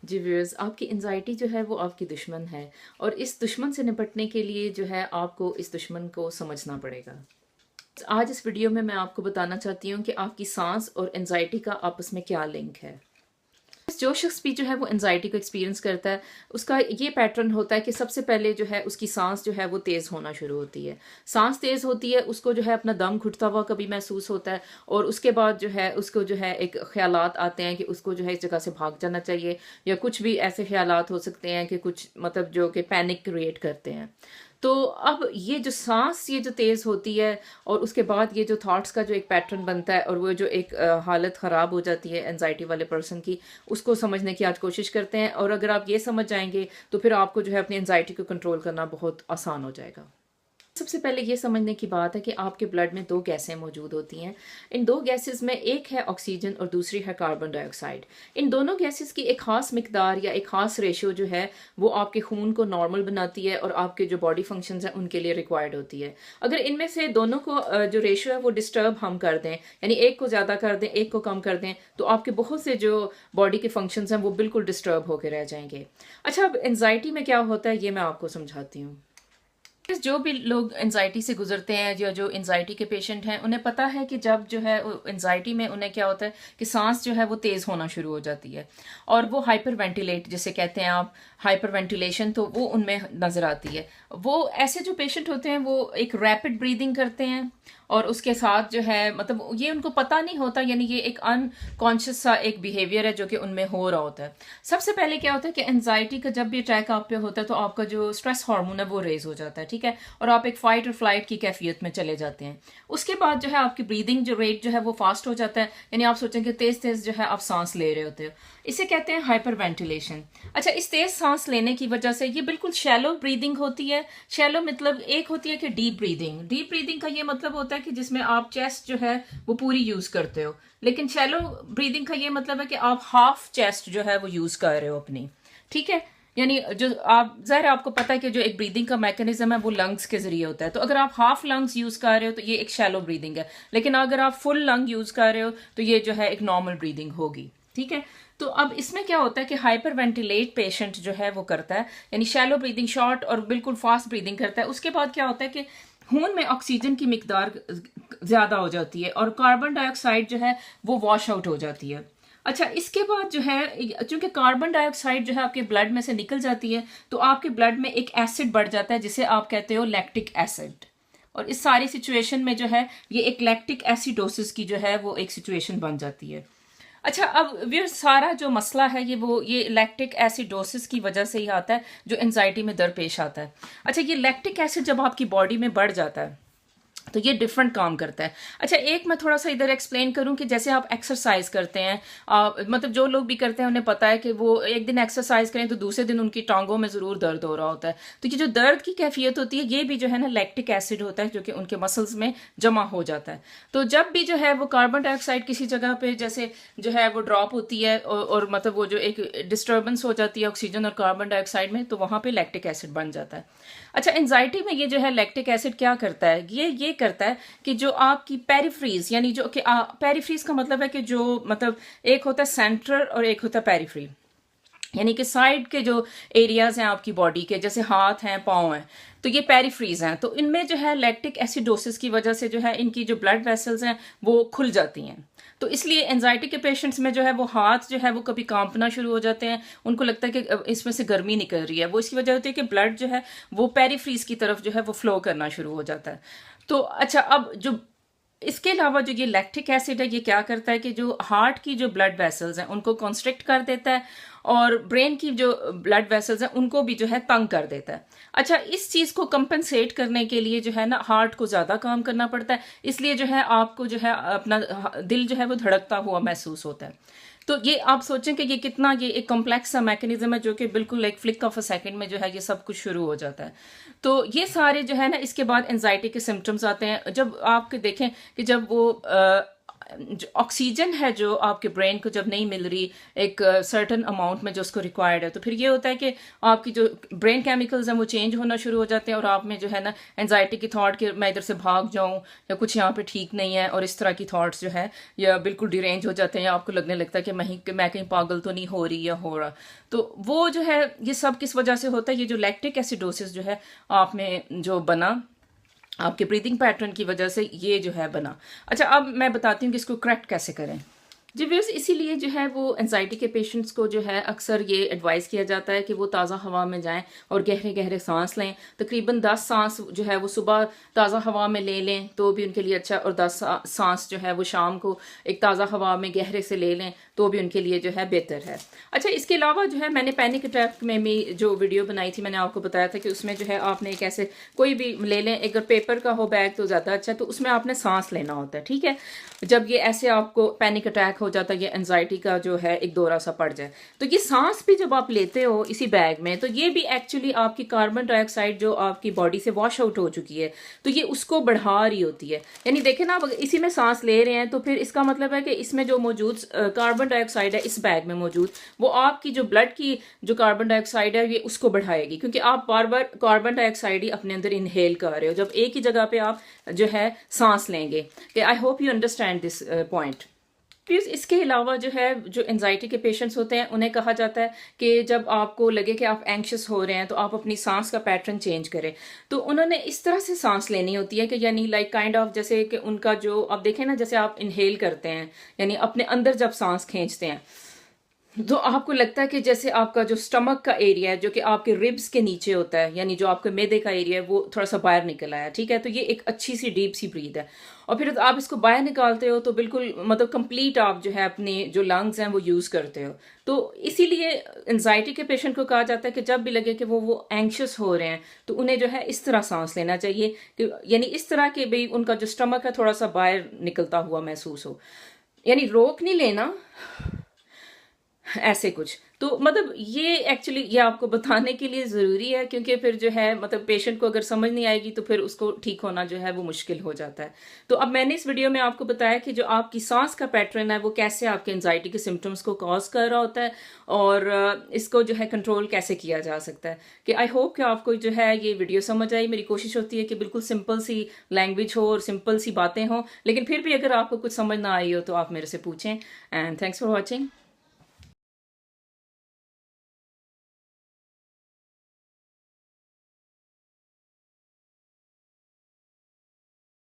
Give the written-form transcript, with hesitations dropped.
जी viewers, आपकी anxiety जो है वो आपकी दुश्मन है और इस दुश्मन से निपटने के लिए जो है आपको इस दुश्मन को समझना पड़ेगा। आज इस वीडियो में मैं आपको बताना चाहती हूँ कि आपकी सांस और एंजाइटी का आपस में क्या लिंक है। जो शख्स भी जो है वो एंजाइटी को एक्सपीरियंस करता है, उसका ये पैटर्न होता है कि सबसे पहले जो है उसकी सांस जो है वो तेज़ होना शुरू होती है। सांस तेज़ होती है, उसको जो है अपना दम घुटता हुआ कभी महसूस होता है और उसके बाद जो है उसको जो है एक ख्यालात आते हैं कि उसको जो है इस जगह से भाग जाना चाहिए, या कुछ भी ऐसे ख्यालात हो सकते हैं कि कुछ मतलब जो कि पैनिक क्रिएट करते हैं। तो अब ये जो सांस ये जो तेज़ होती है और उसके बाद ये जो थॉट्स का जो एक पैटर्न बनता है और वो जो एक हालत ख़राब हो जाती है एनजाइटी वाले पर्सन की, उसको समझने की आज कोशिश करते हैं। और अगर आप ये समझ जाएंगे तो फिर आपको जो है अपनी एनजाइटी को कंट्रोल करना बहुत आसान हो जाएगा। सबसे पहले ये समझने की बात है कि आपके ब्लड में दो गैसें मौजूद होती हैं। इन दो गैसेस में एक है ऑक्सीजन और दूसरी है कार्बन डाइऑक्साइड। इन दोनों गैसेस की एक खास मिकदार या एक खास रेशियो जो है वो आपके खून को नॉर्मल बनाती है और आपके जो बॉडी फंक्शंस हैं उनके लिए रिक्वायर्ड होती है। अगर इनमें से दोनों को जो रेशियो है वो डिस्टर्ब हम कर दें, यानी एक को ज़्यादा कर दें एक को कम कर दें, तो आपके बहुत से जो बॉडी के फंक्शंस हैं वो बिल्कुल डिस्टर्ब होकर रह जाएंगे। अच्छा, अब एनजाइटी में क्या होता है ये मैं आपको समझाती हूँ। जो भी लोग एनजाइटी से गुजरते हैं या जो एनजाइटी के पेशेंट हैं, उन्हें पता है कि जब जो है एनजाइटी में उन्हें क्या होता है कि सांस जो है वो तेज़ होना शुरू हो जाती है और वो हाइपर वेंटिलेट जिसे कहते हैं आप, हाइपर वेंटिलेशन, तो वो उनमें नज़र आती है। वो ऐसे जो पेशेंट होते हैं वो एक रैपिड ब्रीदिंग करते हैं और उसके साथ जो है मतलब ये उनको पता नहीं होता, यानी ये एक अनकॉन्शियस सा एक बिहेवियर है जो कि उनमें हो रहा होता है। सबसे पहले क्या होता है कि एनजाइटी का जब भी अटैक आप पे होता है तो आपका जो स्ट्रेस हार्मोन है वो रेज हो जाता है, ठीक है, और आप एक फाइट और फ्लाइट की कैफियत में चले जाते हैं। उसके बाद जो है आपकी ब्रीदिंग जो रेट जो है वो फास्ट हो जाता है, यानी आप सोचेंगे तेज तेज जो है आप सांस ले रहे होते हो। इसे कहते हैं हाइपर वेंटिलेशन। अच्छा, इस तेज सांस लेने की वजह से ये बिल्कुल शैलो ब्रीदिंग होती है। शैलो मतलब एक होती है कि डीप ब्रीदिंग। डीप ब्रीदिंग का ये मतलब होता है कि जिसमें आप चेस्ट जो है वो पूरी यूज करते हो, लेकिन शैलो ब्रीदिंग का ये मतलब है कि आप हाफ चेस्ट जो है वो यूज कर रहे हो अपनी, ठीक है। यानी जो आप ज़ाहिर आपको पता है कि जो एक ब्रीदिंग का मैकेनिज्म है वो लंग्स के जरिए होता है, तो अगर आप हाफ लंग्स यूज कर रहे हो तो ये एक शैलो ब्रीदिंग है, लेकिन अगर आप फुल लंग यूज कर रहे हो तो ये जो है एक नॉर्मल ब्रीदिंग होगी, ठीक है। तो अब इसमें क्या होता है कि हाइपर वेंटिलेट पेशेंट जो है वो करता है, यानी शैलो ब्रीदिंग, शॉर्ट और बिल्कुल फास्ट ब्रीदिंग करता है। उसके बाद क्या होता है कि खून में ऑक्सीजन की मिकदार ज्यादा हो जाती है और कार्बन डाइऑक्साइड जो है वो वॉश आउट हो जाती है। अच्छा, इसके बाद जो है चूंकि कार्बन डाइऑक्साइड जो है आपके ब्लड में से निकल जाती है तो आपके ब्लड में एक एसिड बढ़ जाता है जिसे आप कहते हो लैक्टिक एसिड। और इस सारी सिचुएशन में जो है ये एक लैक्टिक एसिडोसिस की जो है वो एक सिचुएशन बन जाती है। अच्छा, अब ये सारा जो मसला है ये लैक्टिक एसिडोसिस की वजह से ही आता है जो एंजाइटी में दरपेश आता है। अच्छा, ये लैक्टिक एसिड जब आपकी बॉडी में बढ़ जाता है तो ये डिफरेंट काम करता है। अच्छा, एक मैं थोड़ा सा इधर एक्सप्लेन करूं कि जैसे आप एक्सरसाइज करते हैं, मतलब जो लोग भी करते हैं उन्हें पता है कि वो एक दिन एक्सरसाइज करें तो दूसरे दिन उनकी टांगों में जरूर दर्द हो रहा होता है। तो ये जो दर्द की कैफियत होती है ये भी जो है ना लैक्टिक एसिड होता है जो कि उनके मसल्स में जमा हो जाता है। तो जब भी जो है वो कार्बन डाइऑक्साइड किसी जगह पे जैसे जो है वो ड्रॉप होती है और मतलब वो जो एक डिस्टर्बेंस हो जाती है ऑक्सीजन और कार्बन डाइऑक्साइड में, तो वहां पे लैक्टिक एसिड बन जाता है। अच्छा, एंजाइटी में ये जो है लैक्टिक एसिड क्या करता है, ये करता है कि जो आपकी पेरिफ्रीज, यानी जो कि पेरिफ्रीज का मतलब है कि जो मतलब एक होता है सेंट्रल और एक होता है पेरिफ्री, यानी कि साइड के जो एरियाज हैं आपकी बॉडी के, जैसे हाथ हैं पाँव हैं, तो ये पेरिफ्रीज हैं। तो इनमें जो है लैक्टिक एसिडोसिस की वजह से जो है इनकी जो ब्लड वेसल्स हैं वो खुल जाती हैं। तो इसलिए एंजाइटी के पेशेंट्स में जो है वो हाथ जो है वो कभी कांपना शुरू हो जाते हैं, उनको लगता है कि इसमें से गर्मी निकल रही है। वो इसकी वजह होती है कि ब्लड जो है वो पेरिफ्रीज की तरफ जो है वो फ्लो करना शुरू हो जाता है। तो अच्छा, अब जो इसके अलावा जो ये लैक्टिक एसिड है ये क्या करता है कि जो हार्ट की जो ब्लड वेसल्स हैं उनको कॉन्स्ट्रिक्ट कर देता है और ब्रेन की जो ब्लड वेसल्स हैं उनको भी जो है तंग कर देता है। अच्छा, इस चीज को कंपनसेट करने के लिए जो है ना हार्ट को ज्यादा काम करना पड़ता है, इसलिए जो है आपको जो है अपना दिल जो है वो धड़कता हुआ महसूस होता है। तो ये आप सोचें कि ये कितना ये एक कॉम्प्लेक्स सा मैकेनिज्म है जो कि बिल्कुल एक फ्लिक ऑफ अ सेकंड में जो है ये सब कुछ शुरू हो जाता है। तो ये सारे जो है ना इसके बाद एंजाइटी के सिम्टम्स आते हैं। जब आपके देखें कि जब वो ऑक्सीजन है जो आपके ब्रेन को जब नहीं मिल रही एक सर्टन अमाउंट में जो उसको रिक्वायर्ड है, तो फिर ये होता है कि आपकी जो ब्रेन केमिकल्स हैं वो चेंज होना शुरू हो जाते हैं और आप में जो है ना एंजाइटी की थॉट कि मैं इधर से भाग जाऊं या कुछ यहाँ पे ठीक नहीं है, और इस तरह की थॉट्स जो है या बिल्कुल डिरेंज हो जाते हैं, या आपको लगने लगता है कि मैं कहीं पागल तो नहीं हो रही या हो रहा। तो वो जो है ये सब किस वजह से होता है, ये जो लैक्टिक एसिडोसिस जो है आप में जो बना आपके ब्रीदिंग पैटर्न की वजह से, ये जो है बना। अच्छा, अब मैं बताती हूँ कि इसको करेक्ट कैसे करें। जी व्यूअर्स, इसीलिए जो है वो एंजाइटी के पेशेंट्स को जो है अक्सर ये एडवाइस किया जाता है कि वो ताज़ा हवा में जाएं और गहरे गहरे सांस लें। तकरीबन 10 सांस जो है वो सुबह ताज़ा हवा में ले लें तो भी उनके लिए अच्छा, और 10 सांस जो है वो शाम को एक ताज़ा हवा में गहरे से ले लें तो भी उनके लिए जो है बेहतर है। अच्छा, इसके अलावा जो है मैंने पैनिक अटैक में भी जो वीडियो बनाई थी, मैंने आपको बताया था कि उसमें जो है आपने एक ऐसे कोई भी ले लें, अगर पेपर का हो बैग तो ज़्यादा अच्छा, तो उसमें आपने सांस लेना होता है, ठीक है। जब ये ऐसे आपको पैनिक अटैक हो जाता है, ये एंजाइटी का जो है एक दौरा सा पड़ जाए, तो ये सांस भी जब आप लेते हो इसी बैग में, तो ये भी एक्चुअली आपकी कार्बन डाइऑक्साइड जो आपकी बॉडी से वॉश आउट हो चुकी है, तो ये उसको बढ़ा रही होती है। यानी देखें ना, आप इसी में सांस ले रहे हैं तो फिर इसका मतलब है कि इसमें जो मौजूद कार्बन डाइऑक्साइड है इस बैग में मौजूद, वो आपकी जो ब्लड की जो कार्बन डाइऑक्साइड है ये उसको बढ़ाएगी, क्योंकि आप बार बार कार्बन डाइऑक्साइड ही अपने अंदर इनहेल कर रहे हो जब एक ही जगह पे आप जो है सांस लेंगे। I hope you understand this point. Please इसके अलावा जो है जो एंजाइटी के पेशेंट्स होते हैं उन्हें कहा जाता है कि जब आपको लगे कि आप एंक्शस हो रहे हैं तो आप अपनी सांस का पैटर्न चेंज करें। तो उन्होंने इस तरह से सांस लेनी होती है कि यानी लाइक काइंड ऑफ जैसे कि उनका जो आप देखें ना, जैसे आप इनहेल करते हैं यानी अपने अंदर जब सांस खींचते हैं तो आपको लगता है कि जैसे आपका जो स्टमक का एरिया है जो कि आपके रिब्स के नीचे होता है, यानी जो आपके मैदे का एरिया है वो थोड़ा सा बाहर निकल आया, ठीक है। तो ये एक अच्छी सी डीप सी ब्रीथ है, और फिर आप इसको बाहर निकालते हो तो बिल्कुल मतलब कंप्लीट आप जो है अपने जो लंग्स हैं वो यूज करते हो। तो इसीलिए एंजाइटी के पेशेंट को कहा जाता है कि जब भी लगे कि वो एंक्शस हो रहे हैं तो उन्हें जो है इस तरह सांस लेना चाहिए कि यानी इस तरह के भाई उनका जो स्टमक है थोड़ा सा बाहर निकलता हुआ महसूस हो, यानी रोक नहीं लेना ऐसे कुछ। तो मतलब ये एक्चुअली ये आपको बताने के लिए ज़रूरी है, क्योंकि फिर जो है मतलब पेशेंट को अगर समझ नहीं आएगी तो फिर उसको ठीक होना जो है वो मुश्किल हो जाता है। तो अब मैंने इस वीडियो में आपको बताया कि जो आपकी सांस का पैटर्न है वो कैसे आपके एंजाइटी के सिम्टम्स को कॉज कर रहा होता है और इसको जो है कंट्रोल कैसे किया जा सकता है। कि आई होप कि आपको जो है ये वीडियो समझ आई। मेरी कोशिश होती है कि बिल्कुल सिंपल सी लैंग्वेज हो और सिंपल सी बातें हों, लेकिन फिर भी अगर आपको कुछ समझ ना आई हो तो आप मेरे से पूछें। And thanks for watching.